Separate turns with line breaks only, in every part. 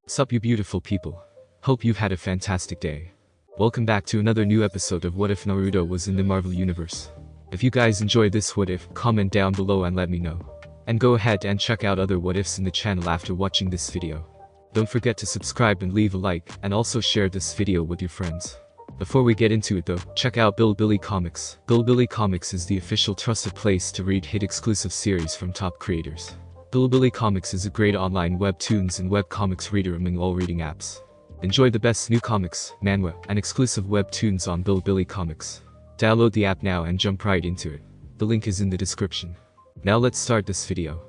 Sup you beautiful people. Hope you've had a fantastic day. Welcome back to another new episode of What If Naruto Was in the Marvel Universe. If you guys enjoyed this what if, comment down below and let me know. And go ahead and check out other what ifs in the channel after watching this video. Don't forget to subscribe and leave a like, and also share this video with your friends. Before we get into it though, check out Bilibili Comics. Bilibili Comics is the official trusted place to read hit exclusive series from top creators. Bilibili Comics is a great online webtoons and webcomics reader among all reading apps. Enjoy the best new comics, manhwa, and exclusive webtoons on Bilibili Comics. Download the app now and jump right into it. The link is in the description. Now let's start this video.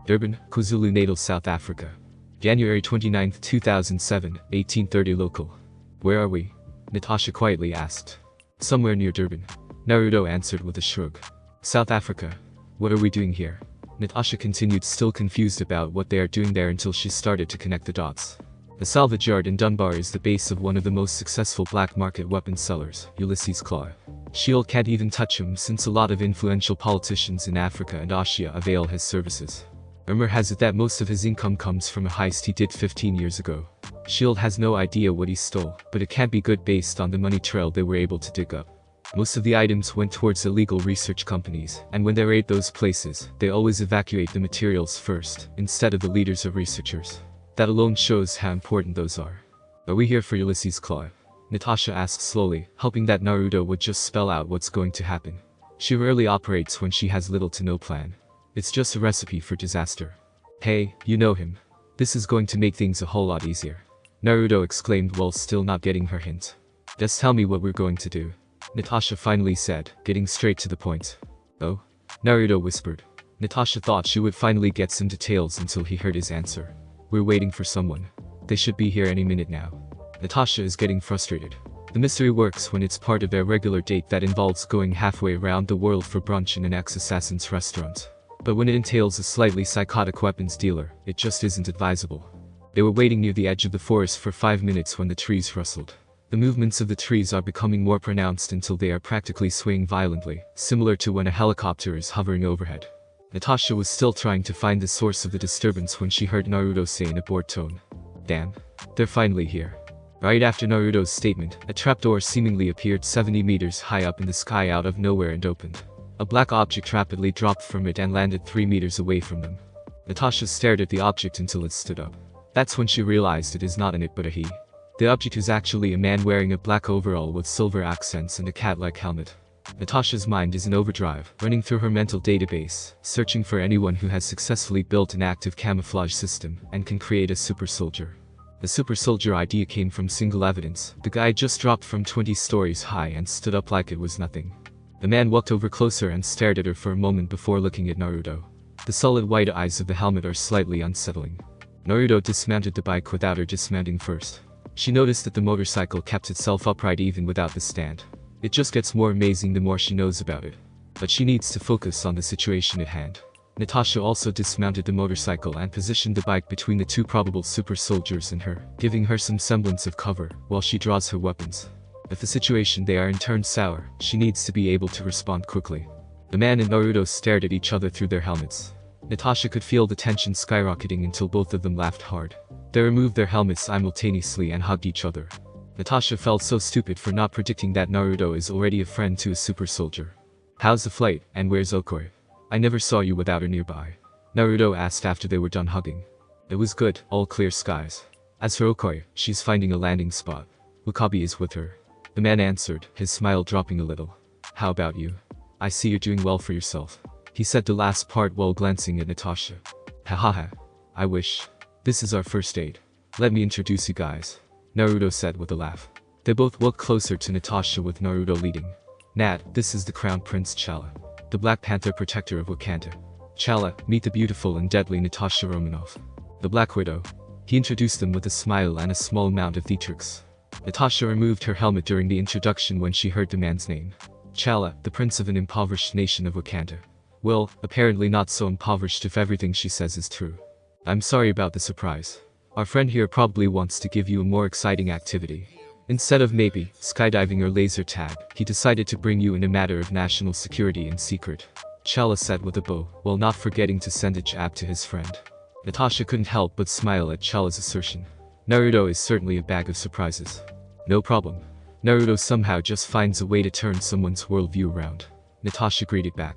Durban, KwaZulu-Natal, South Africa. January 29, 2007, 1830 local. Where are we? Natasha quietly asked. Somewhere near Durban. Naruto answered with a shrug. South Africa. What are we doing here? Natasha continued, still confused about what they are doing there, until she started to connect the dots. The salvage yard in Dunbar is the base of one of the most successful black market weapons sellers, Ulysses Klaue. Shield can't even touch him since a lot of influential politicians in Africa and Asia avail his services. Rumor has it that most of his income comes from a heist he did 15 years ago. Shield has no idea what he stole, but it can't be good based on the money trail they were able to dig up. Most of the items went towards illegal research companies, and when they raid those places, they always evacuate the materials first, instead of the leaders or researchers. That alone shows how important those are. Are we here for Ulysses Klaue? Natasha asked slowly, hoping that Naruto would just spell out what's going to happen. She rarely operates when she has little to no plan. It's just a recipe for disaster. Hey, you know him. This is going to make things a whole lot easier. Naruto exclaimed while still not getting her hint. Just tell me what we're going to do. Natasha finally said, getting straight to the point. Oh? Naruto whispered. Natasha thought she would finally get some details until he heard his answer. We're waiting for someone. They should be here any minute now. Natasha is getting frustrated. The mystery works when it's part of their regular date that involves going halfway around the world for brunch in an ex-assassin's restaurant. But when it entails a slightly psychotic weapons dealer, it just isn't advisable. They were waiting near the edge of the forest for 5 minutes when the trees rustled. The movements of the trees are becoming more pronounced until they are practically swaying violently, similar to when a helicopter is hovering overhead. Natasha was still trying to find the source of the disturbance when she heard Naruto say in a bored tone. Damn. They're finally here. Right after Naruto's statement, a trapdoor seemingly appeared 70 meters high up in the sky out of nowhere and opened. A black object rapidly dropped from it and landed 3 meters away from them. Natasha stared at the object until it stood up. That's when she realized it is not an it but a he. The object is actually a man wearing a black overall with silver accents and a cat-like helmet. Natasha's mind is in overdrive, running through her mental database, searching for anyone who has successfully built an active camouflage system and can create a super soldier. The super soldier idea came from single evidence. The guy just dropped from 20 stories high and stood up like it was nothing. The man walked over closer and stared at her for a moment before looking at Naruto. The solid white eyes of the helmet are slightly unsettling. Naruto dismounted the bike without her dismounting first. She noticed that the motorcycle kept itself upright even without the stand. It just gets more amazing the more she knows about it. But she needs to focus on the situation at hand. Natasha also dismounted the motorcycle and positioned the bike between the two probable super soldiers and her, giving her some semblance of cover while she draws her weapons. If the situation they are in turns sour, she needs to be able to respond quickly. The man and Naruto stared at each other through their helmets. Natasha could feel the tension skyrocketing until both of them laughed hard. They removed their helmets simultaneously and hugged each other. Natasha felt so stupid for not predicting that Naruto is already a friend to a super soldier. How's the flight, and where's Okoi? I never saw you without her nearby. Naruto asked after they were done hugging. It was good, all clear skies. As for Okoi, she's finding a landing spot. Wakabi is with her. The man answered, his smile dropping a little. How about you? I see you're doing well for yourself. He said the last part while glancing at Natasha. Hahaha. I wish. This is our first date. Let me introduce you guys. Naruto said with a laugh. They both walked closer to Natasha with Naruto leading. Nat, this is the Crown Prince T'Challa, the Black Panther protector of Wakanda. T'Challa, meet the beautiful and deadly Natasha Romanoff, the Black Widow. He introduced them with a smile and a small amount of theatrics. Natasha removed her helmet during the introduction when she heard the man's name. T'Challa, the prince of an impoverished nation of Wakanda. Well, apparently not so impoverished if everything she says is true. I'm sorry about the surprise. Our friend here probably wants to give you a more exciting activity. Instead of maybe skydiving or laser tag, he decided to bring you in a matter of national security in secret. T'Challa said with a bow, while not forgetting to send a jab to his friend. Natasha couldn't help but smile at T'Challa's assertion. Naruto is certainly a bag of surprises. No problem. Naruto somehow just finds a way to turn someone's worldview around. Natasha greeted back.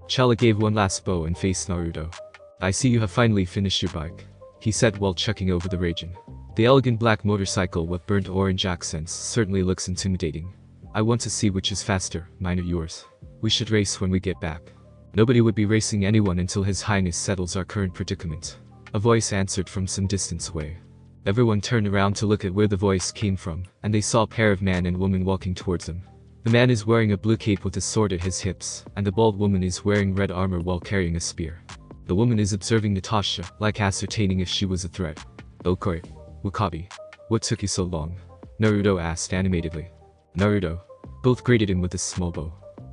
Chala gave one last bow and faced Naruto. I see you have finally finished your bike, he said while checking over the Raijin. The elegant black motorcycle with burnt orange accents certainly looks intimidating. I want to see which is faster, mine or yours. We should race when we get back. Nobody would be racing anyone until His Highness settles our current predicament. A voice answered from some distance away. Everyone turned around to look at where the voice came from, and they saw a pair of man and woman walking towards them. The man is wearing a blue cape with a sword at his hips, and the bald woman is wearing red armor while carrying a spear. The woman is observing Natasha, like ascertaining if she was a threat. Okoye. Wakabi. What took you so long? Naruto asked animatedly. Naruto. Both greeted him with a small bow.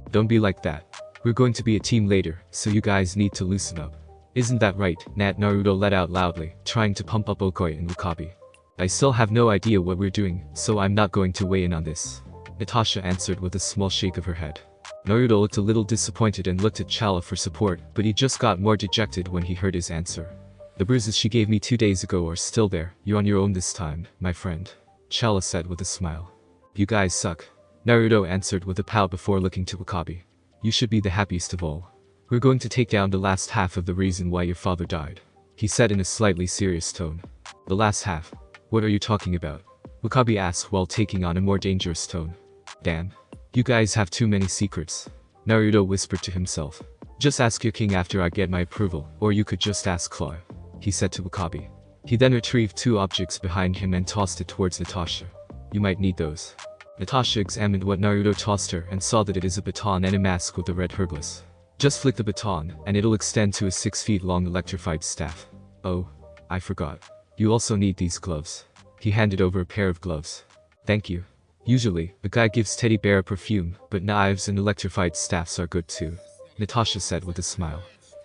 Don't be like that. We're going to be a team later, so you guys need to loosen up. Isn't that right, Nat? Naruto let out loudly, trying to pump up Okoye and Wakabi. I still have no idea what we're doing, so I'm not going to weigh in on this. Natasha answered with a small shake of her head. Naruto looked a little disappointed and looked at Chala for support, but he just got more dejected when he heard his answer. The bruises she gave me 2 days ago are still there. You're on your own this time, my friend, Chala said with a smile. You guys suck, Naruto answered with a pout before looking to Wakabi. You should be the happiest of all. We're going to take down the last half of the reason why your father died, he said in a slightly serious tone. The last half? What are you talking about? Wakabi asked while taking on a more dangerous tone. Damn. You guys have too many secrets, Naruto whispered to himself. Just ask your king after I get my approval, or you could just ask Claw, he said to Wakabi. He then retrieved 2 objects behind him and tossed it towards Natasha. You might need those. Natasha examined what Naruto tossed her and saw that it is a baton and a mask with a red hergless. Just flick the baton, and it'll extend to a 6 feet long electrified staff. Oh, I forgot. You also need these gloves. He handed over a pair of gloves. Thank you. Usually, a guy gives teddy bear a perfume, but knives and electrified staffs are good too, Natasha said with a smile.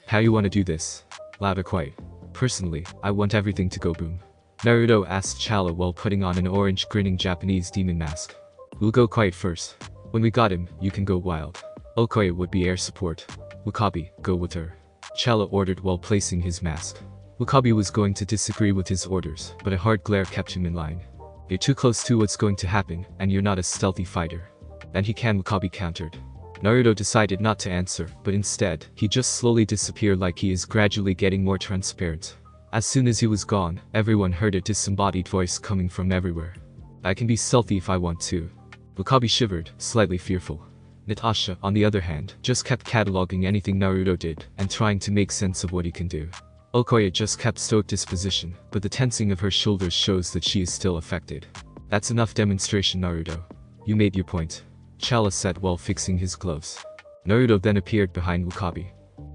How you want to do this? Loud or quiet? Personally, I want everything to go boom, Naruto asked Chala while putting on an orange grinning Japanese demon mask. We'll go quiet first. When we got him, you can go wild. Okoye would be air support. Wakabi, go with her, Chala ordered while placing his mask. Wakabi was going to disagree with his orders, but a hard glare kept him in line. You're too close to what's going to happen, and you're not a stealthy fighter. And he can, Wakabi countered. Naruto decided not to answer, but instead, he just slowly disappeared like he is gradually getting more transparent. As soon as he was gone, everyone heard a disembodied voice coming from everywhere. I can be stealthy if I want to. Wakabi shivered, slightly fearful. Natasha, on the other hand, just kept cataloging anything Naruto did, and trying to make sense of what he can do. Okoye just kept stoic disposition, but the tensing of her shoulders shows that she is still affected. That's enough demonstration, Naruto. You made your point, Chala said while fixing his gloves. Naruto then appeared behind Wakabi.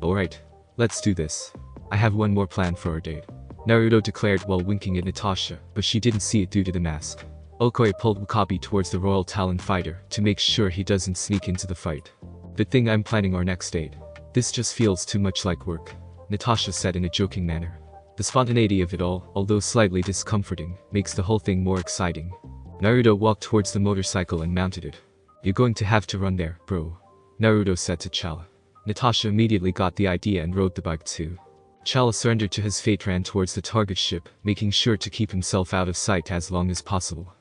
Alright, let's do this. I have one more plan for our date, Naruto declared while winking at Natasha, but she didn't see it due to the mask. Okoye pulled Wakabi towards the Royal Talon fighter to make sure he doesn't sneak into the fight. Good thing I'm planning our next date. This just feels too much like work, Natasha said in a joking manner. The spontaneity of it all, although slightly discomforting, makes the whole thing more exciting. Naruto walked towards the motorcycle and mounted it. You're going to have to run there, bro, Naruto said to Chala. Natasha immediately got the idea and rode the bike too. Chala surrendered to his fate, ran towards the target ship, making sure to keep himself out of sight as long as possible.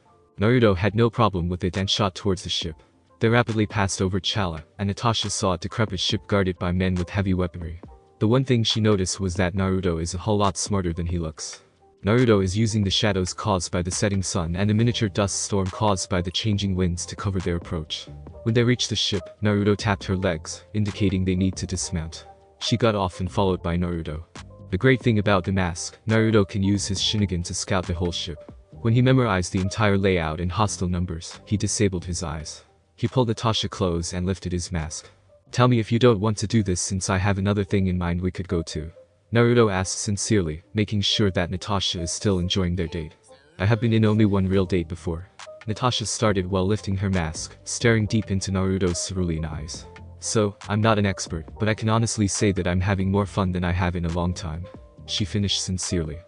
Naruto had no problem with it and shot towards the ship. They rapidly passed over Chala, and Natasha saw a decrepit ship guarded by men with heavy weaponry. The one thing she noticed was that Naruto is a whole lot smarter than he looks. Naruto is using the shadows caused by the setting sun and a miniature dust storm caused by the changing winds to cover their approach. When they reached the ship, Naruto tapped her legs, indicating they need to dismount. She got off and followed by Naruto. The great thing about the mask, Naruto can use his Sharingan to scout the whole ship. When he memorized the entire layout in hostile numbers, he disabled his eyes. He pulled Natasha close and lifted his mask. Tell me if you don't want to do this, since I have another thing in mind we could go to, Naruto asked sincerely, making sure that Natasha is still enjoying their date. I have been in only one real date before. Natasha started while lifting her mask, staring deep into Naruto's cerulean eyes. So, I'm not an expert, but I can honestly say that I'm having more fun than I have in a long time, she finished sincerely.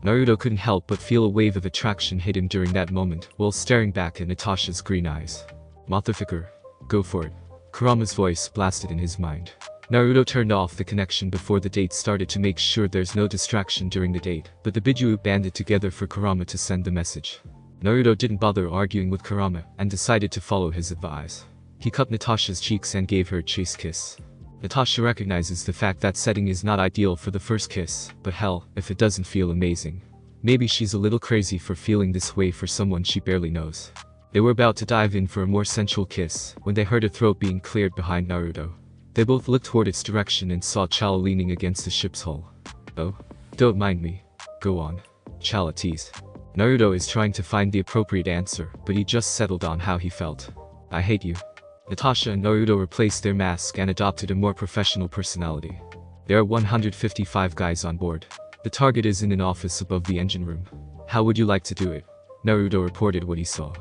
Naruto couldn't help but feel a wave of attraction hit him during that moment, while staring back at Natasha's green eyes. Motherfucker. Go for it, Kurama's voice blasted in his mind. Naruto turned off the connection before the date started to make sure there's no distraction during the date, but the Biju banded together for Kurama to send the message. Naruto didn't bother arguing with Kurama and decided to follow his advice. He cut Natasha's cheeks and gave her a chase kiss. Natasha recognizes the fact that setting is not ideal for the first kiss, but hell, if it doesn't feel amazing. Maybe she's a little crazy for feeling this way for someone she barely knows. They were about to dive in for a more sensual kiss when they heard a throat being cleared behind Naruto. They both looked toward its direction and saw Chala leaning against the ship's hull. Oh? Don't mind me. Go on. Chala teased. Naruto is trying to find the appropriate answer, but he just settled on how he felt. I hate you. Natasha and Naruto replaced their mask and adopted a more professional personality. There are 155 guys on board. The target is in an office above the engine room. How would you like to do it? Naruto reported what he saw.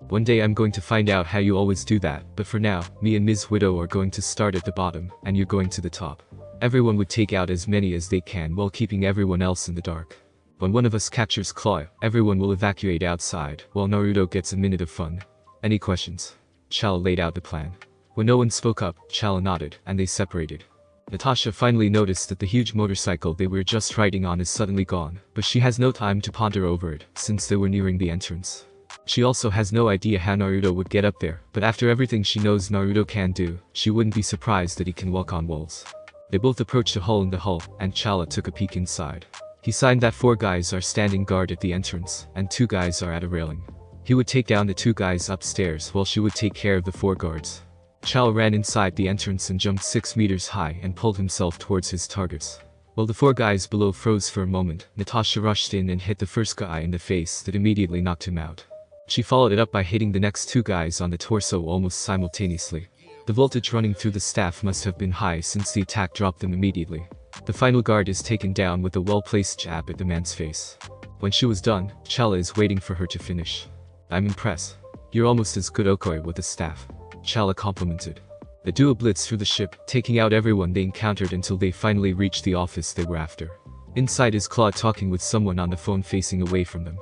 One day I'm going to find out how you always do that, but for now, me and Ms. Widow are going to start at the bottom, and you're going to the top. Everyone would take out as many as they can while keeping everyone else in the dark. When one of us captures Claw, everyone will evacuate outside, while Naruto gets a minute of fun. Any questions? Chala laid out the plan. When no one spoke up, Chala nodded, and they separated. Natasha finally noticed that the huge motorcycle they were just riding on is suddenly gone, but she has no time to ponder over it, since they were nearing the entrance. She also has no idea how Naruto would get up there, but after everything she knows Naruto can do, she wouldn't be surprised that he can walk on walls. They both approached a hole in the hull, and Chala took a peek inside. He signed that 4 guys are standing guard at the entrance, and 2 guys are at a railing. He would take down the 2 guys upstairs while she would take care of the 4 guards. Chala ran inside the entrance and jumped 6 meters high and pulled himself towards his targets. While the 4 guys below froze for a moment, Natasha rushed in and hit the first guy in the face that immediately knocked him out. She followed it up by hitting the next 2 guys on the torso almost simultaneously. The voltage running through the staff must have been high since the attack dropped them immediately. The final guard is taken down with a well-placed jab at the man's face. When she was done, Chala is waiting for her to finish. I'm impressed. You're almost as good Okoi with the staff. Chala complimented. They do a blitz through the ship, taking out everyone they encountered until they finally reached the office they were after. Inside is Claw talking with someone on the phone facing away from them.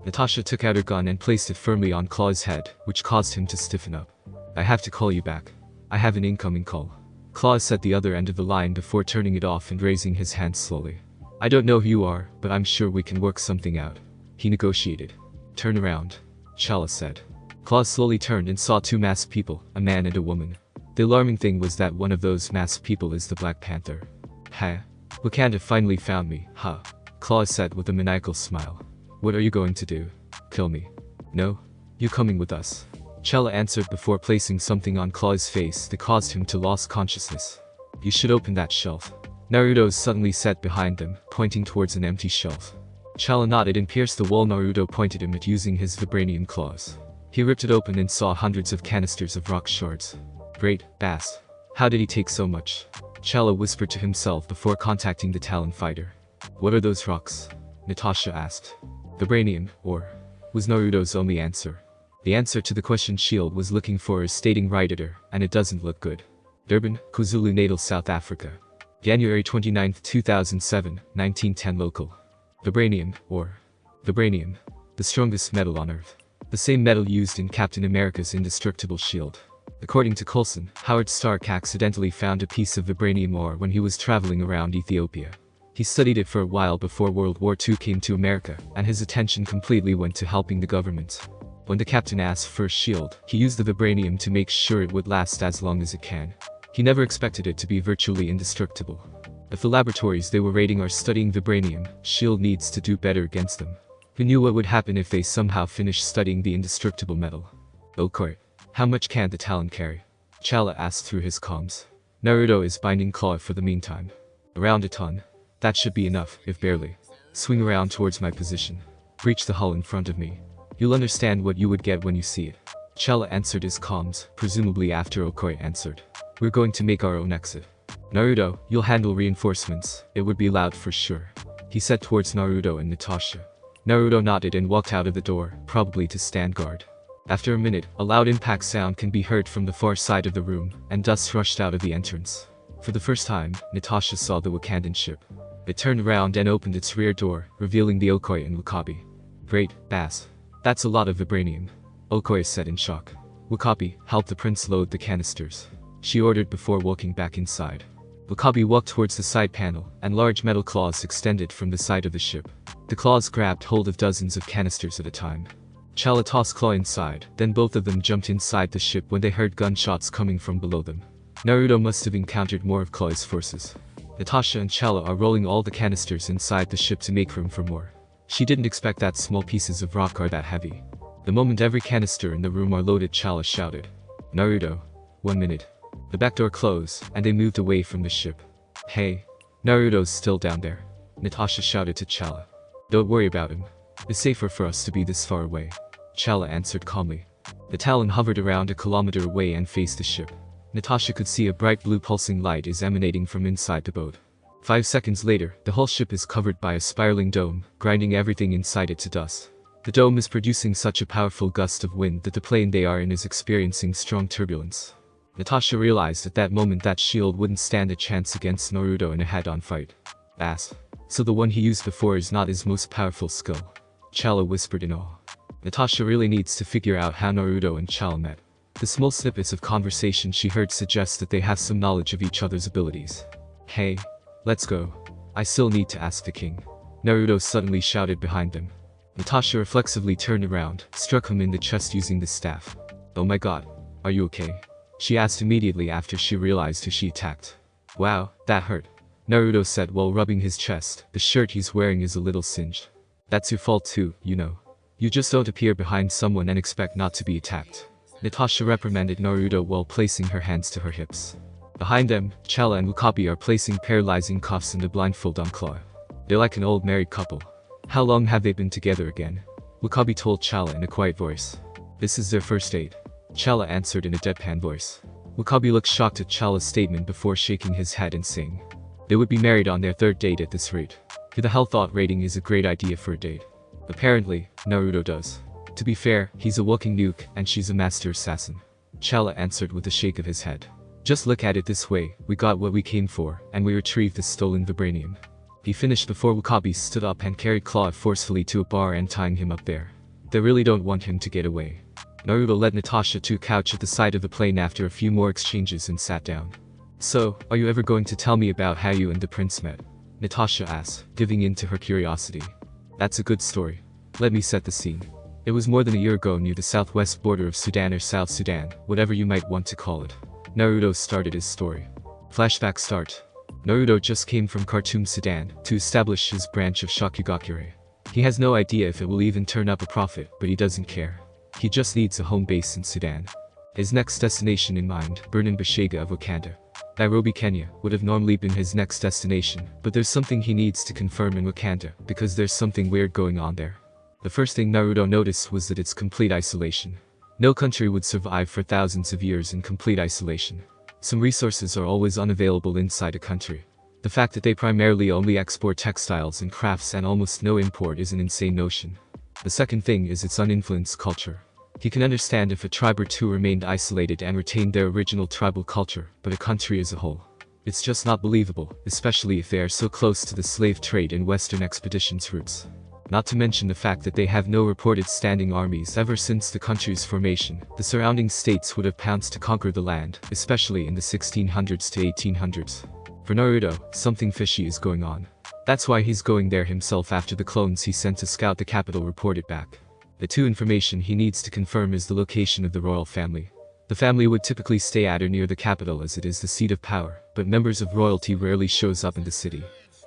Natasha took out her gun and placed it firmly on Claw's head, which caused him to stiffen up. I have to call you back. I have an incoming call. Claw is at the other end of the line before turning it off and raising his hand slowly. I don't know who you are, but I'm sure we can work something out. He negotiated. Turn around. Chala said. Claw slowly turned and saw 2 masked people, a man and a woman. The alarming thing was that one of those masked people is the Black Panther. Ha. Wakanda finally found me, huh? Claw said with a maniacal smile. What are you going to do? Kill me? No? You coming with us? Chala answered before placing something on Claw's face that caused him to lose consciousness. You should open that shelf. Naruto suddenly sat behind them, pointing towards an empty shelf. Chala nodded and pierced the wall. Naruto pointed him at using his vibranium claws. He ripped it open and saw hundreds of canisters of rock shards. Great, Bass. How did he take so much? Chala whispered to himself before contacting the Talon fighter. What are those rocks? Natasha asked. Vibranium, or? Was Naruto's only answer. The answer to the question Shield was looking for is stating right at her, and it doesn't look good. Durban, KwaZulu-Natal, South Africa. January 29, 2007, 1910 local. Vibranium, or vibranium, the strongest metal on Earth. The same metal used in Captain America's indestructible shield. According to Coulson, Howard Stark accidentally found a piece of vibranium ore when he was traveling around Ethiopia. He studied it for a while before World War II came to America, and his attention completely went to helping the government. When the captain asked for a shield, he used the vibranium to make sure it would last as long as it can. He never expected it to be virtually indestructible. If the laboratories they were raiding are studying vibranium, S.H.I.E.L.D. needs to do better against them. Who knew what would happen if they somehow finished studying the indestructible metal? Okoi. How much can the Talon carry? Chala asked through his comms. Naruto is binding Claw for the meantime. Around a ton. That should be enough, if barely. Swing around towards my position. Breach the hull in front of me. You'll understand what you would get when you see it. Chala answered his comms, presumably after Okoi answered. We're going to make our own exit. Naruto, you'll handle reinforcements, it would be loud for sure. He said towards Naruto and Natasha. Naruto nodded and walked out of the door, probably to stand guard. After a minute, a loud impact sound can be heard from the far side of the room, and dust rushed out of the entrance. For the first time, Natasha saw the Wakandan ship. It turned around and opened its rear door, revealing the Okoi and Wakabi. Great, Bass. That's a lot of vibranium. Okoi said in shock. Wakabi, help the prince load the canisters. She ordered before walking back inside. Wakabi walked towards the side panel, and large metal claws extended from the side of the ship. The claws grabbed hold of dozens of canisters at a time. Chala tossed Claw inside, then both of them jumped inside the ship when they heard gunshots coming from below them. Naruto must have encountered more of Claw's forces. Natasha and Chala are rolling all the canisters inside the ship to make room for more. She didn't expect that small pieces of rock are that heavy. The moment every canister in the room are loaded, Chala shouted, "Naruto, 1 minute." The back door closed, and they moved away from the ship. "Hey, Naruto's still down there," Natasha shouted to Chala. "Don't worry about him. It's safer for us to be this far away," Chala answered calmly. The Talon hovered around a kilometer away and faced the ship. Natasha could see a bright blue pulsing light is emanating from inside the boat. 5 seconds later, the whole ship is covered by a spiraling dome, grinding everything inside it to dust. The dome is producing such a powerful gust of wind that the plane they are in is experiencing strong turbulence. Natasha realized at that moment that shield wouldn't stand a chance against Naruto in a head-on fight. So the one he used before is not his most powerful skill. Chala whispered in awe. Natasha really needs to figure out how Naruto and Chala met. The small snippets of conversation she heard suggest that they have some knowledge of each other's abilities. "Hey, let's go. I still need to ask the king," Naruto suddenly shouted behind them. Natasha reflexively turned around, struck him in the chest using the staff. "Oh my god, are you okay?" she asked immediately after she realized who she attacked. "Wow, that hurt," Naruto said while rubbing his chest. "The shirt he's wearing is a little singed. That's your fault too, you know. You just don't appear behind someone and expect not to be attacked," Natasha reprimanded Naruto while placing her hands to her hips. Behind them, Chala and Wakabi are placing paralyzing cuffs and a blindfold on Claw. They're like an old married couple. "How long have they been together again?" Wakabi told Chala in a quiet voice. "This is their first date," Chala answered in a deadpan voice. Wakabi looked shocked at Chala's statement before shaking his head and saying, "They would be married on their 3rd date at this rate. Who the hell thought rating is a great idea for a date?" "Apparently, Naruto does. To be fair, he's a walking nuke and she's a master assassin," Chala answered with a shake of his head. "Just look at it this way, we got what we came for, and we retrieved the stolen vibranium." He finished before Wakabi stood up and carried Claw forcefully to a bar and tying him up there. They really don't want him to get away. Naruto led Natasha to a couch at the side of the plane after a few more exchanges and sat down. "So, are you ever going to tell me about how you and the prince met?" Natasha asked, giving in to her curiosity. "That's a good story. Let me set the scene. It was more than a year ago near the southwest border of Sudan or South Sudan, whatever you might want to call it." Naruto started his story. Flashback start. Naruto just came from Khartoum, Sudan, to establish his branch of Shokugakure. He has no idea if it will even turn up a profit, but he doesn't care. He just needs a home base in Sudan. His next destination in mind, Birnin Bashega of Wakanda. Nairobi, Kenya, would have normally been his next destination, but there's something he needs to confirm in Wakanda, because there's something weird going on there. The first thing Naruto noticed was that it's complete isolation. No country would survive for thousands of years in complete isolation. Some resources are always unavailable inside a country. The fact that they primarily only export textiles and crafts and almost no import is an insane notion. The second thing is its uninfluenced culture. He can understand if a tribe or two remained isolated and retained their original tribal culture, but a country as a whole. It's just not believable, especially if they are so close to the slave trade and Western expeditions routes. Not to mention the fact that they have no reported standing armies ever since the country's formation. The surrounding states would have pounced to conquer the land, especially in the 1600s to 1800s. For Naruto, something fishy is going on. That's why he's going there himself after the clones he sent to scout the capital reported back. The two information he needs to confirm is the location of the royal family. The family would typically stay at or near the capital as it is the seat of power, but members of royalty rarely shows up in the city.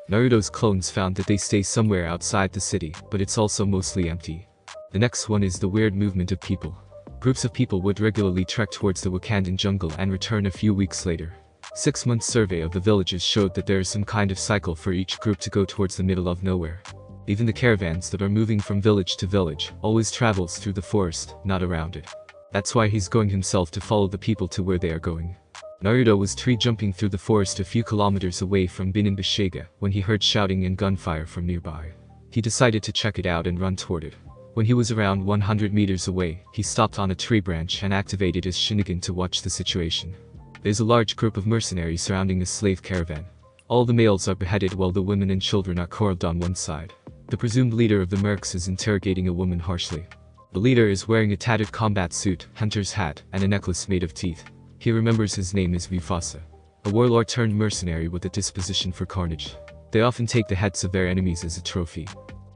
Naruto's clones found that they stay somewhere outside the city, but it's also mostly empty. The next one is the weird movement of people. Groups of people would regularly trek towards the Wakandan jungle and return a few weeks later. 6-month survey of the villages showed that there is some kind of cycle for each group to go towards the middle of nowhere. Even the caravans that are moving from village to village always travels through the forest, not around it. That's why he's going himself to follow the people to where they are going. Naruto was tree jumping through the forest a few kilometers away from Birnin Bashega when he heard shouting and gunfire from nearby. He decided to check it out and run toward it. When he was around 100 meters away, he stopped on a tree branch and activated his Sharingan to watch the situation. There's a large group of mercenaries surrounding a slave caravan. All the males are beheaded while the women and children are corralled on one side. The presumed leader of the mercs is interrogating a woman harshly. The leader is wearing a tattered combat suit, hunter's hat, and a necklace made of teeth. He remembers his name is Mufasa. a warlord turned mercenary with a disposition for carnage. They often take the heads of their enemies as a trophy.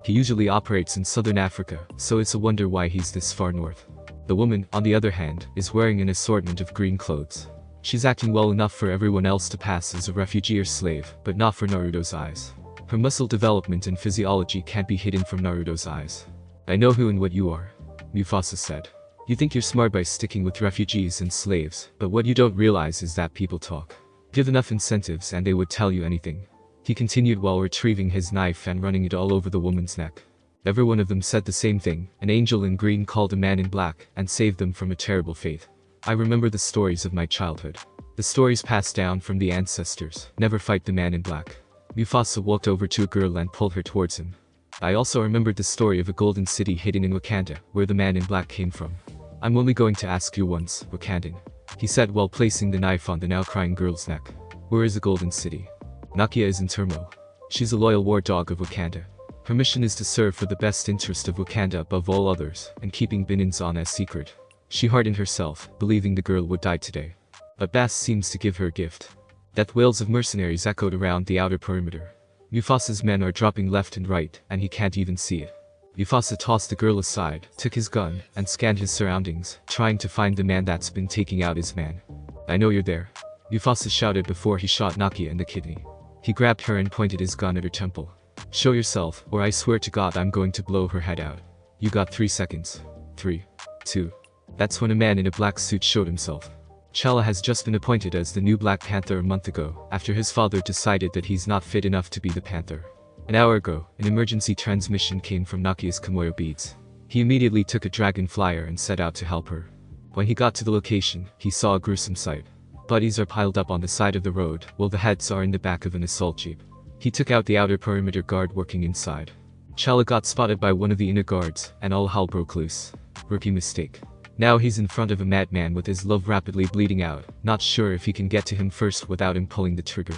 He usually operates in southern Africa, so it's a wonder why he's this far north. The woman, on the other hand, is wearing an assortment of green clothes. She's acting well enough for everyone else to pass as a refugee or slave, but not for Naruto's eyes. Her muscle development and physiology can't be hidden from Naruto's eyes. I know who and what you are, Mufasa said. You think you're smart by sticking with refugees and slaves, but what you don't realize is that people talk. Give enough incentives and they would tell you anything. He continued while retrieving his knife and running it all over the woman's neck. Every one of them said the same thing. An angel in green called a man in black and saved them from a terrible fate. I remember the stories of my childhood. The stories passed down from the ancestors. Never fight the man in black. Mufasa walked over to a girl and pulled her towards him. I also remembered the story of a golden city hidden in Wakanda, where the man in black came from. I'm only going to ask you once, Wakandan, he said while placing the knife on the now crying girl's neck. Where is the golden city? Nakia is in turmoil. She's a loyal war dog of Wakanda. Her mission is to serve for the best interest of Wakanda above all others, and keeping Bininzana a secret. She hardened herself, believing the girl would die today. But Bast seems to give her a gift. Death wails of mercenaries echoed around the outer perimeter. Mufasa's men are dropping left and right, and he can't even see it. Mufasa tossed the girl aside, took his gun, and scanned his surroundings, trying to find the man that's been taking out his man. I know you're there, Mufasa shouted before he shot Nakia in the kidney. He grabbed her and pointed his gun at her temple. Show yourself, or I swear to God I'm going to blow her head out. You got 3 seconds. 3, 2. That's when a man in a black suit showed himself. T'Challa has just been appointed as the new Black Panther a month ago, after his father decided that he's not fit enough to be the Panther. An hour ago, an emergency transmission came from Nakia's Kimoyo beads. He immediately took a dragon flyer and set out to help her. When he got to the location, he saw a gruesome sight. Bodies are piled up on the side of the road, while the heads are in the back of an assault jeep. He took out the outer perimeter guard working inside. T'Challa got spotted by one of the inner guards, and all hell broke loose. Rookie mistake. Now he's in front of a madman with his love rapidly bleeding out, not sure if he can get to him first without him pulling the trigger.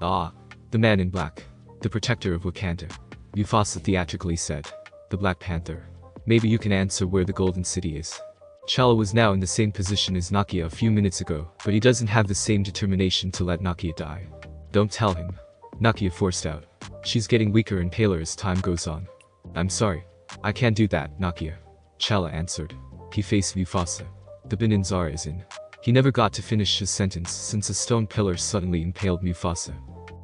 Ah, the man in black. The protector of Wakanda. Mufasa theatrically said. The Black Panther. Maybe you can answer where the Golden City is. T'Challa was now in the same position as Nakia a few minutes ago, but he doesn't have the same determination to let Nakia die. Don't tell him. Nakia forced out. She's getting weaker and paler as time goes on. I'm sorry. I can't do that, Nakia. T'Challa answered. He faced Mufasa. The Bininzara is in. He never got to finish his sentence since a stone pillar suddenly impaled Mufasa.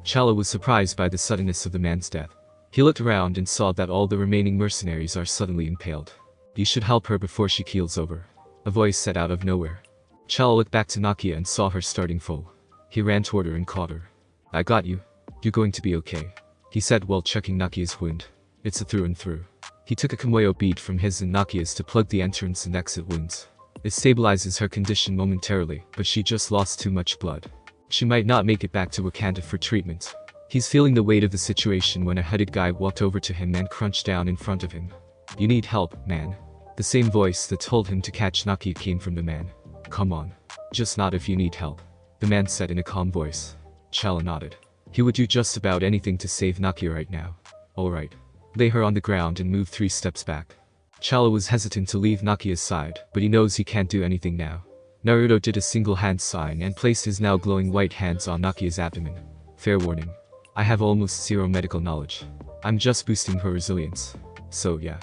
T'Challa was surprised by the suddenness of the man's death. He looked around and saw that all the remaining mercenaries are suddenly impaled. You should help her before she keels over. A voice said out of nowhere. T'Challa looked back to Nakia and saw her starting full. He ran toward her and caught her. I got you. You're going to be okay, he said while checking Nakia's wound. It's a through and through. He took a Kimoyo bead from his and Nakia's to plug the entrance and exit wounds. It stabilizes her condition momentarily, but she just lost too much blood. She might not make it back to Wakanda for treatment. He's feeling the weight of the situation when a hooded guy walked over to him and crunched down in front of him. You need help, man. The same voice that told him to catch Nakia came from the man. Come on. Just nod if you need help, the man said in a calm voice. T'Challa nodded. He would do just about anything to save Nakia right now. Alright. Lay her on the ground and move 3 steps back. T'Challa was hesitant to leave Nakia's side, but he knows he can't do anything now. Naruto did a single hand sign and placed his now glowing white hands on Nakia's abdomen. Fair warning. I have almost zero medical knowledge. I'm just boosting her resilience. So yeah.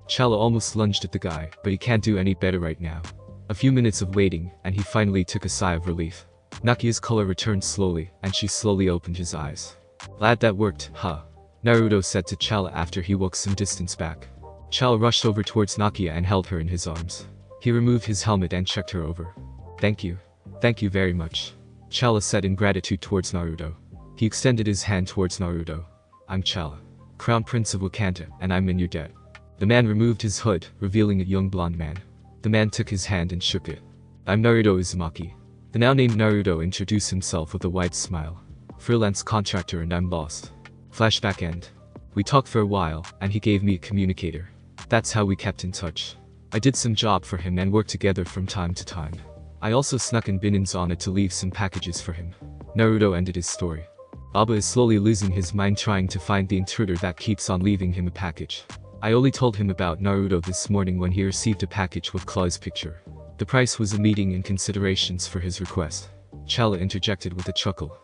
T'Challa almost lunged at the guy, but he can't do any better right now. A few minutes of waiting, and he finally took a sigh of relief. Nakia's color returned slowly, and she slowly opened his eyes. Glad that worked, huh? Naruto said to T'Challa after he walked some distance back. T'Challa rushed over towards Nakia and held her in his arms. He removed his helmet and checked her over. Thank you. Thank you very much, T'Challa said in gratitude towards Naruto. He extended his hand towards Naruto. I'm T'Challa, Crown Prince of Wakanda, and I'm in your debt. The man removed his hood, revealing a young blonde man. The man took his hand and shook it. I'm Naruto Uzumaki. The now named Naruto introduced himself with a wide smile. Freelance contractor and I'm lost. Flashback end. We talked for a while, and he gave me a communicator. That's how we kept in touch. I did some job for him and worked together from time to time. I also snuck in Bininzana to leave some packages for him. Naruto ended his story. Baba is slowly losing his mind trying to find the intruder that keeps on leaving him a package. I only told him about Naruto this morning when he received a package with Claw's picture. The price was a meeting and considerations for his request. Chala interjected with a chuckle.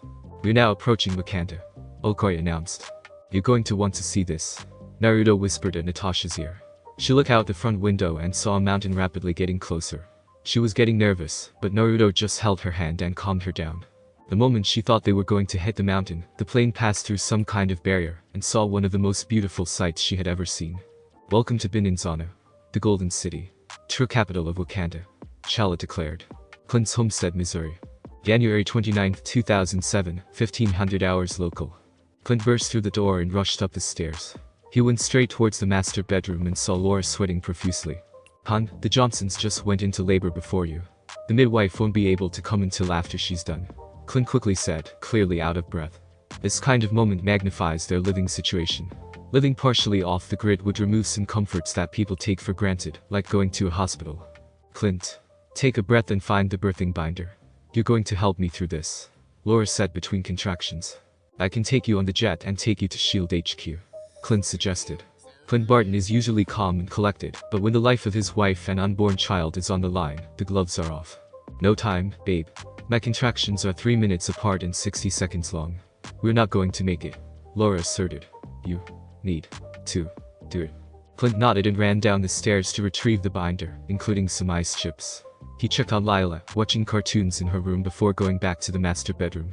We're now approaching Wakanda, Okoye announced. You're going to want to see this, Naruto whispered at Natasha's ear. She looked out the front window and saw a mountain rapidly getting closer. She was getting nervous, but Naruto just held her hand and calmed her down. The moment she thought they were going to hit the mountain, the plane passed through some kind of barrier and saw one of the most beautiful sights she had ever seen. Welcome to Bininzana, the Golden City, true capital of Wakanda, Chala declared. Clint's Homestead, Missouri. January 29, 2007, 1500 hours local. Clint burst through the door and rushed up the stairs. He went straight towards the master bedroom and saw Laura sweating profusely. Hon, the Johnsons just went into labor before you. The midwife won't be able to come until after she's done, Clint quickly said, clearly out of breath. This kind of moment magnifies their living situation. Living partially off the grid would remove some comforts that people take for granted, like going to a hospital. Clint, take a breath and find the birthing binder. You're going to help me through this, Laura said between contractions. I can take you on the jet and take you to SHIELD HQ, Clint suggested. Clint Barton is usually calm and collected, but when the life of his wife and unborn child is on the line, the gloves are off. No time, babe. My contractions are 3 minutes apart and 60 seconds long. We're not going to make it, Laura asserted. You need to do it. Clint nodded and ran down the stairs to retrieve the binder, including some ice chips. He checked on Lila, watching cartoons in her room before going back to the master bedroom.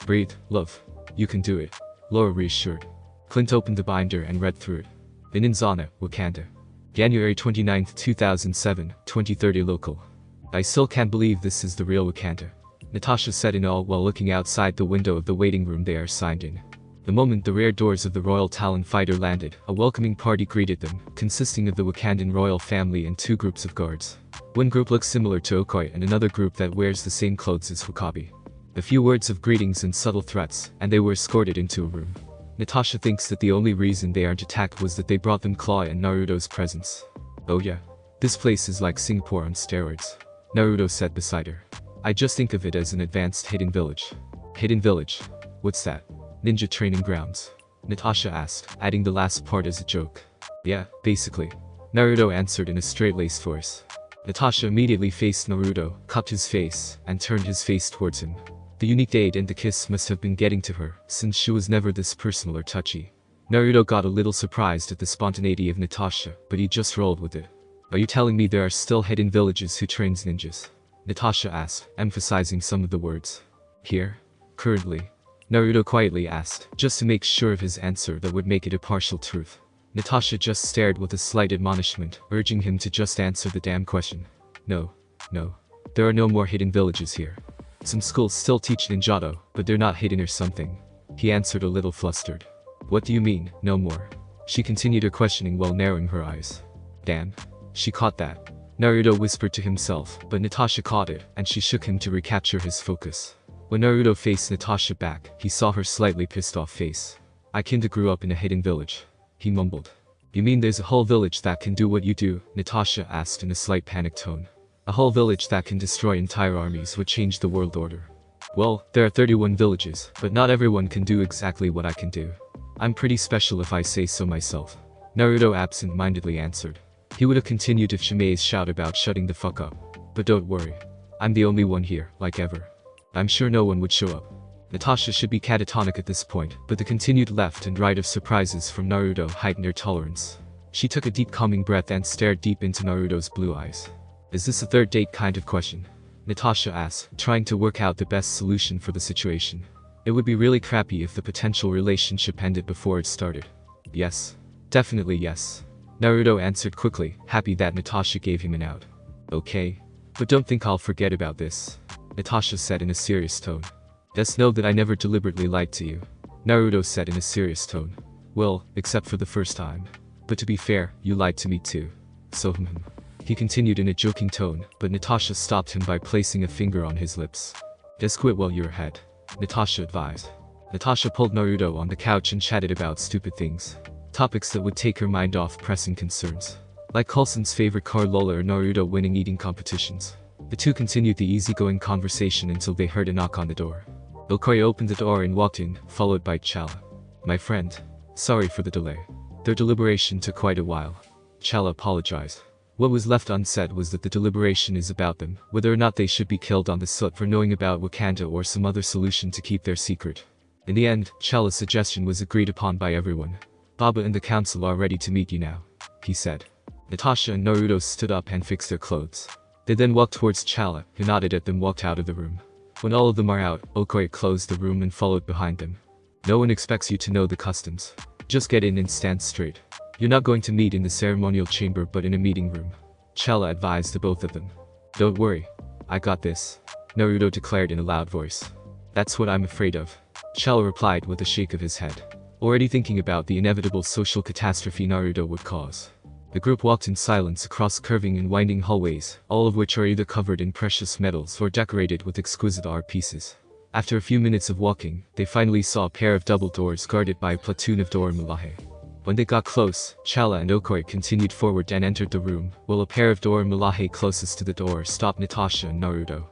Breathe, love. You can do it, Laura reassured. Clint opened the binder and read through it. Bininzana, Wakanda. January 29, 2007, 2030 local. I still can't believe this is the real Wakanda, Natasha said in awe while looking outside the window of the waiting room they are signed in. The moment the rear doors of the Royal Talon fighter landed, a welcoming party greeted them, consisting of the Wakandan royal family and 2 groups of guards. One group looks similar to Okoye and another group that wears the same clothes as W'Kabi. A few words of greetings and subtle threats, and they were escorted into a room. Natasha thinks that the only reason they aren't attacked was that they brought them Claw and Naruto's presence. Oh yeah. This place is like Singapore on steroids, Naruto said beside her. I just think of it as an advanced hidden village. Hidden village? What's that? Ninja training grounds, Natasha asked, adding the last part as a joke. Yeah, basically, Naruto answered in a straight-laced voice. Natasha immediately faced Naruto, cupped his face, and turned his face towards him. The unique date and the kiss must have been getting to her, since she was never this personal or touchy. Naruto got a little surprised at the spontaneity of Natasha, but he just rolled with it. Are you telling me there are still hidden villages who trains ninjas? Natasha asked, emphasizing some of the words. Here? Currently? Naruto quietly asked, just to make sure of his answer that would make it a partial truth. Natasha just stared with a slight admonishment, urging him to just answer the damn question. No. There are no more hidden villages here. Some schools still teach ninjato, but they're not hidden or something. He answered a little flustered. What do you mean, no more? She continued her questioning while narrowing her eyes. Damn. She caught that. Naruto whispered to himself, but Natasha caught it, and she shook him to recapture his focus. When Naruto faced Natasha back, he saw her slightly pissed off face. I kinda grew up in a hidden village, he mumbled. You mean there's a whole village that can do what you do? Natasha asked in a slight panicked tone. A whole village that can destroy entire armies would change the world order. Well, there are 31 villages, but not everyone can do exactly what I can do. I'm pretty special if I say so myself, Naruto absent-mindedly answered. He would have continued if Shime's shout about shutting the fuck up. But don't worry. I'm the only one here, like ever. I'm sure no one would show up. Natasha should be catatonic at this point, but the continued left and right of surprises from Naruto heightened her tolerance. She took a deep calming breath and stared deep into Naruto's blue eyes. Is this a third date kind of question? Natasha asked, trying to work out the best solution for the situation. It would be really crappy if the potential relationship ended before it started. Yes. Definitely yes. Naruto answered quickly, happy that Natasha gave him an out. Okay. But don't think I'll forget about this, Natasha said in a serious tone. Just know that I never deliberately lied to you, Naruto said in a serious tone. Well, except for the first time. But to be fair, you lied to me too. So he continued in a joking tone, but Natasha stopped him by placing a finger on his lips. Just quit while you're ahead, Natasha advised. Natasha pulled Naruto on the couch and chatted about stupid things. Topics that would take her mind off pressing concerns. Like Coulson's favorite car Lola or Naruto winning eating competitions. The two continued the easygoing conversation until they heard a knock on the door. Okoye opened the door and walked in, followed by Chala. My friend. Sorry for the delay. Their deliberation took quite a while. Chala apologized. What was left unsaid was that the deliberation is about them, whether or not they should be killed on the Sut for knowing about Wakanda or some other solution to keep their secret. In the end, T'Challa's suggestion was agreed upon by everyone. Baba and the council are ready to meet you now, he said. Natasha and Naruto stood up and fixed their clothes. They then walked towards T'Challa, who nodded at them, walked out of the room. When all of them are out, Okoye closed the room and followed behind them. No one expects you to know the customs. Just get in and stand straight. You're not going to meet in the ceremonial chamber but in a meeting room. T'Challa advised the both of them. Don't worry. I got this, Naruto declared in a loud voice. That's what I'm afraid of, T'Challa replied with a shake of his head, already thinking about the inevitable social catastrophe Naruto would cause. The group walked in silence across curving and winding hallways, all of which are either covered in precious metals or decorated with exquisite art pieces. After a few minutes of walking, they finally saw a pair of double doors guarded by a platoon of Dora Milaje. When they got close, T'Challa and Okoye continued forward and entered the room, while a pair of Dora Milaje closest to the door stopped Natasha and Naruto.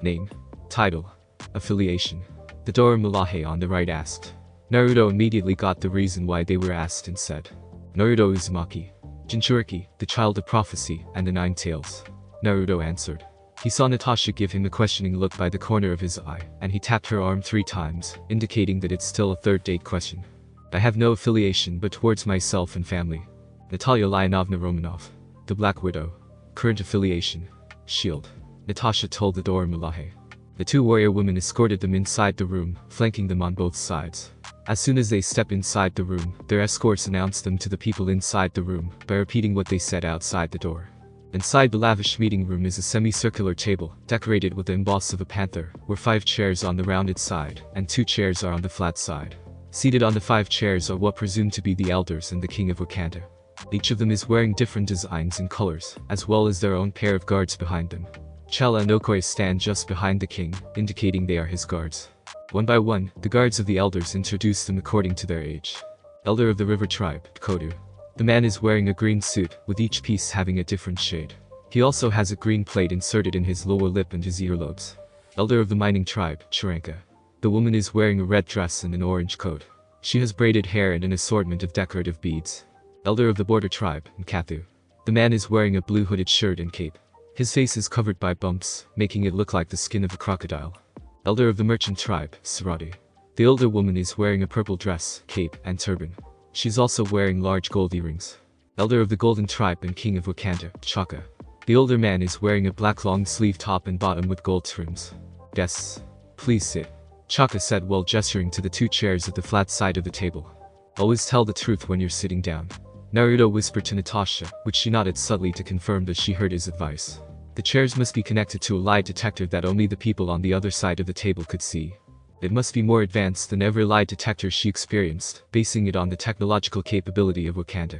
Name, title, affiliation. The Dora Milaje on the right asked. Naruto immediately got the reason why they were asked and said, Naruto Uzumaki, Jinchuriki, the child of prophecy, and the Nine Tails. Naruto answered. He saw Natasha give him a questioning look by the corner of his eye, and he tapped her arm 3 times, indicating that it's still a third date question. I have no affiliation but towards myself and family. Natalia Lyonovna Romanov, the Black Widow. Current affiliation, SHIELD. Natasha told the Dora Milaje. The 2 warrior women escorted them inside the room, flanking them on both sides. As soon as they step inside the room, their escorts announced them to the people inside the room by repeating what they said outside the door. Inside the lavish meeting room is a semicircular table, decorated with the emboss of a panther, where 5 chairs on the rounded side, and 2 chairs are on the flat side. Seated on the 5 chairs are what presume to be the elders and the king of Wakanda. Each of them is wearing different designs and colors, as well as their own pair of guards behind them. T'Challa and Okoye stand just behind the king, indicating they are his guards. One by one, the guards of the elders introduce them according to their age. Elder of the River Tribe, Kodu. The man is wearing a green suit, with each piece having a different shade. He also has a green plate inserted in his lower lip and his earlobes. Elder of the Mining Tribe, Chiranka. The woman is wearing a red dress and an orange coat. She has braided hair and an assortment of decorative beads. Elder of the Border Tribe, Nkathu. The man is wearing a blue hooded shirt and cape. His face is covered by bumps, making it look like the skin of a crocodile. Elder of the Merchant Tribe, Sarati. The older woman is wearing a purple dress, cape, and turban. She's also wearing large gold earrings. Elder of the Golden Tribe and King of Wakanda, Chaka. The older man is wearing a black long-sleeve top and bottom with gold trims. Guests, please sit, Chaka said while gesturing to the 2 chairs at the flat side of the table. Always tell the truth when you're sitting down, Naruto whispered to Natasha, which she nodded subtly to confirm that she heard his advice. The chairs must be connected to a lie detector that only the people on the other side of the table could see. It must be more advanced than every lie detector she experienced, basing it on the technological capability of Wakanda.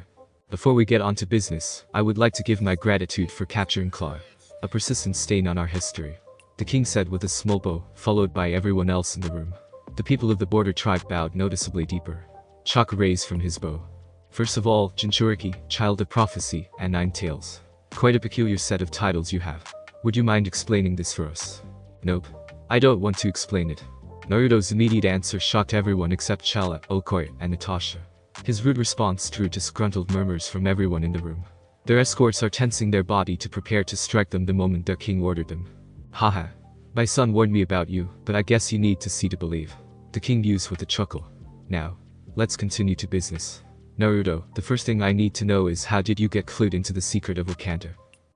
Before we get on to business, I would like to give my gratitude for capturing Claw, a persistent stain on our history, the king said with a small bow, followed by everyone else in the room. The people of the Border Tribe bowed noticeably deeper. Chaka raised from his bow. First of all, Jinchuriki, Child of Prophecy, and Nine Tails. Quite a peculiar set of titles you have. Would you mind explaining this for us? Nope. I don't want to explain it. Naruto's immediate answer shocked everyone except T'Challa, Okoye, and Natasha. His rude response drew disgruntled murmurs from everyone in the room. Their escorts are tensing their body to prepare to strike them the moment their king ordered them. Haha. My son warned me about you, but I guess you need to see to believe, the king mused with a chuckle. Now, let's continue to business. Naruto, the first thing I need to know is how did you get clued into the secret of Wakanda?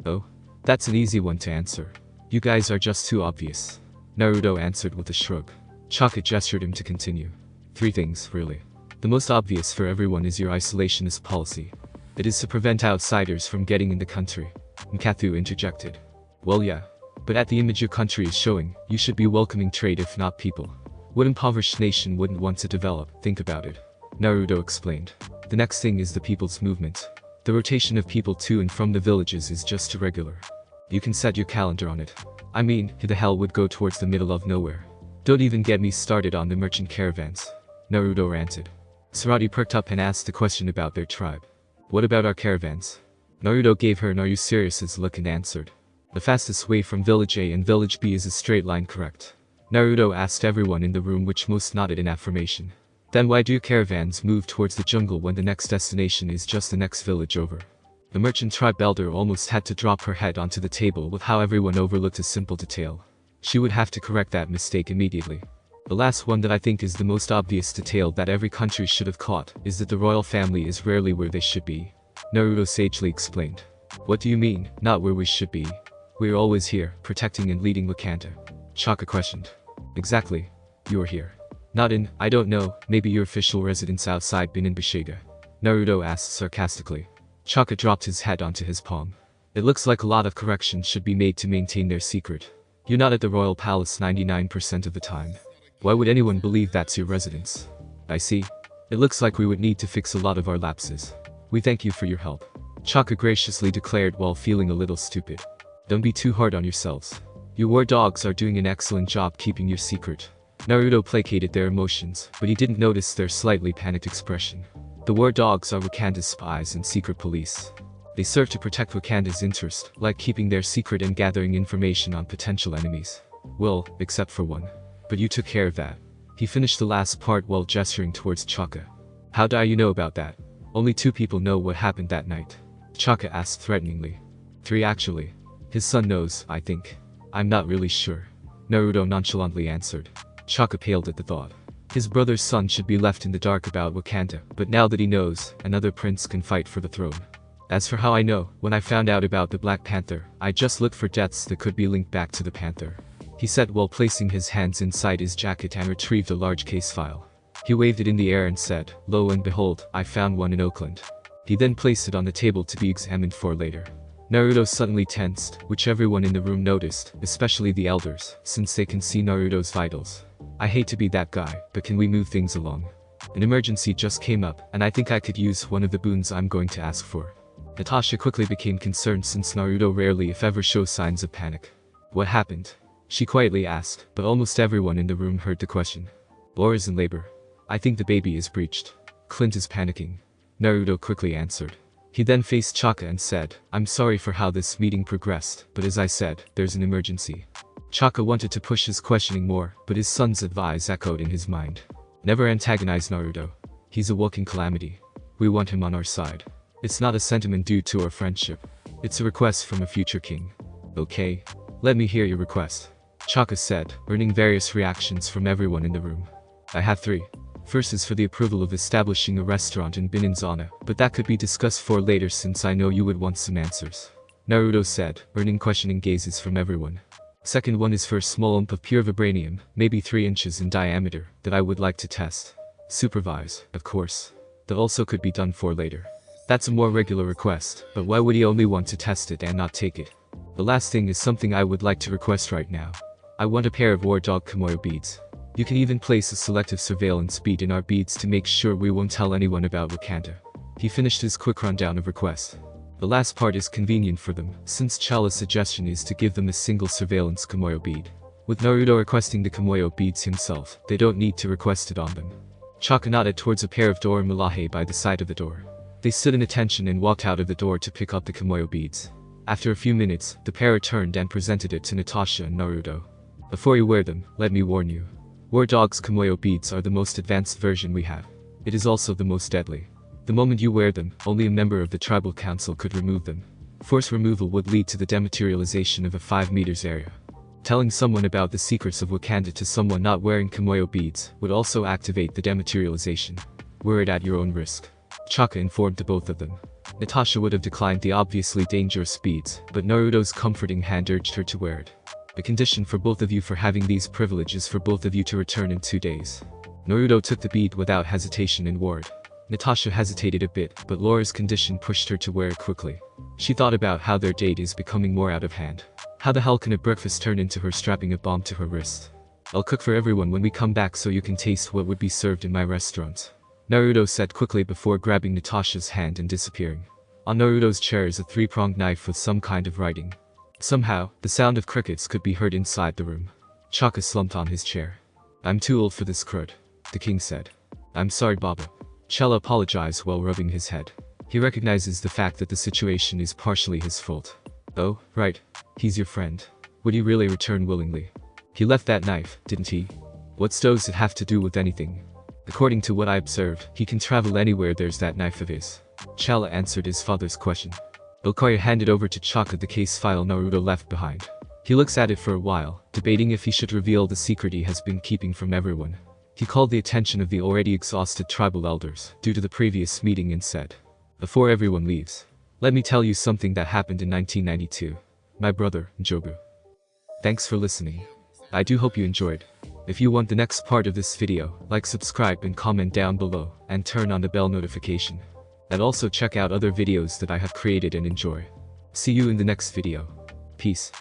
Oh? That's an easy one to answer. You guys are just too obvious, Naruto answered with a shrug. Chaka gestured him to continue. 3 things, really. The most obvious for everyone is your isolationist policy. It is to prevent outsiders from getting in the country, Nkathu interjected. Well yeah. But at the image your country is showing, you should be welcoming trade if not people. What impoverished nation wouldn't want to develop? Think about it, Naruto explained. The next thing is the people's movement. The rotation of people to and from the villages is just irregular. You can set your calendar on it. I mean, who the hell would go towards the middle of nowhere? Don't even get me started on the merchant caravans, Naruto ranted. Sarati perked up and asked a question about their tribe. What about our caravans? Naruto gave her an "Are you serious?" look and answered. The fastest way from Village A and Village B is a straight line, correct? Naruto asked everyone in the room, which most nodded in affirmation. Then why do caravans move towards the jungle when the next destination is just the next village over? The merchant tribe elder almost had to drop her head onto the table with how everyone overlooked a simple detail. She would have to correct that mistake immediately. The last one that I think is the most obvious detail that every country should have caught is that the royal family is rarely where they should be. Naruto sagely explained. What do you mean, not where we should be? We're always here, protecting and leading Wakanda. Chaka questioned. Exactly. You are here. Not in, I don't know, maybe your official residence outside Binin Bishega. Naruto asked sarcastically. Chaka dropped his head onto his palm. It looks like a lot of corrections should be made to maintain their secret. You're not at the royal palace 99% of the time. Why would anyone believe that's your residence? I see. It looks like we would need to fix a lot of our lapses. We thank you for your help. Chaka graciously declared while feeling a little stupid. Don't be too hard on yourselves. You war dogs are doing an excellent job keeping your secret. Naruto placated their emotions, but he didn't notice their slightly panicked expression. The war dogs are Wakanda's spies and secret police. They serve to protect Wakanda's interest, like keeping their secret and gathering information on potential enemies. Well, except for one. But you took care of that. He finished the last part while gesturing towards Chaka. How do you know about that? Only 2 people know what happened that night. Chaka asked threateningly. 3 actually. His son knows, I think. I'm not really sure. Naruto nonchalantly answered. Chaka paled at the thought. His brother's son should be left in the dark about Wakanda, but now that he knows, another prince can fight for the throne. As for how I know, when I found out about the Black Panther, I just looked for deaths that could be linked back to the Panther. He said while placing his hands inside his jacket and retrieved a large case file. He waved it in the air and said, "Lo and behold, I found one in Oakland." He then placed it on the table to be examined for later. Naruto suddenly tensed, which everyone in the room noticed, especially the elders, since they can see Naruto's vitals. I hate to be that guy, but can we move things along? An emergency just came up, and I think I could use one of the boons I'm going to ask for. Natasha quickly became concerned since Naruto rarely if ever shows signs of panic. What happened? She quietly asked, but almost everyone in the room heard the question. Laura's in labor. I think the baby is breached. Clint is panicking. Naruto quickly answered. He then faced Chaka and said, I'm sorry for how this meeting progressed, but as I said, there's an emergency. Chaka wanted to push his questioning more, but his son's advice echoed in his mind. Never antagonize Naruto. He's a walking calamity. We want him on our side. It's not a sentiment due to our friendship. It's a request from a future king. Okay? Let me hear your request. Chaka said, earning various reactions from everyone in the room. I have 3. First is for the approval of establishing a restaurant in Bininzana, but that could be discussed for later since I know you would want some answers. Naruto said, earning questioning gazes from everyone. Second one is for a small lump of pure vibranium, maybe 3 inches in diameter, that I would like to test. Supervise, of course. That also could be done for later. That's a more regular request, but why would he only want to test it and not take it? The last thing is something I would like to request right now. I want a pair of War Dog Kimoyo beads. You can even place a selective surveillance bead in our beads to make sure we won't tell anyone about Wakanda. He finished his quick rundown of requests. The last part is convenient for them, since Chala's suggestion is to give them a single surveillance Kimoyo bead. With Naruto requesting the Kimoyo beads himself, they don't need to request it on them. Chaka nodded towards a pair of Dora Milaje by the side of the door. They stood in attention and walked out of the door to pick up the Kimoyo beads. After a few minutes, the pair returned and presented it to Natasha and Naruto. Before you wear them, let me warn you. War Dog's Kimoyo beads are the most advanced version we have. It is also the most deadly. The moment you wear them, only a member of the tribal council could remove them. Force removal would lead to the dematerialization of a 5 meters area. Telling someone about the secrets of Wakanda to someone not wearing Kimoyo beads would also activate the dematerialization. Wear it at your own risk. Chaka informed the both of them. Natasha would have declined the obviously dangerous beads, but Naruto's comforting hand urged her to wear it. The condition for both of you for having these privileges for both of you to return in 2 days. Naruto took the bead without hesitation and wore it. Natasha hesitated a bit, but Laura's condition pushed her to wear it quickly. She thought about how their date is becoming more out of hand. How the hell can a breakfast turn into her strapping a bomb to her wrist? I'll cook for everyone when we come back so you can taste what would be served in my restaurant. Naruto said quickly before grabbing Natasha's hand and disappearing. On Naruto's chair is a 3-pronged knife with some kind of writing. Somehow, the sound of crickets could be heard inside the room. Chaka slumped on his chair. I'm too old for this crud, the king said. I'm sorry, Baba. Chala apologized while rubbing his head. He recognizes the fact that the situation is partially his fault. Oh, right. He's your friend. Would he really return willingly? He left that knife, didn't he? What does it have to do with anything? According to what I observed, he can travel anywhere there's that knife of his. Chala answered his father's question. Okayo handed over to Chaka the case file Naruto left behind. He looks at it for a while, debating if he should reveal the secret he has been keeping from everyone. He called the attention of the already exhausted tribal elders due to the previous meeting and said, "Before everyone leaves, let me tell you something that happened in 1992. My brother, Jobu." Thanks for listening. I do hope you enjoyed. If you want the next part of this video, like, subscribe and comment down below, and turn on the bell notification. And also check out other videos that I have created and enjoy. See you in the next video. Peace.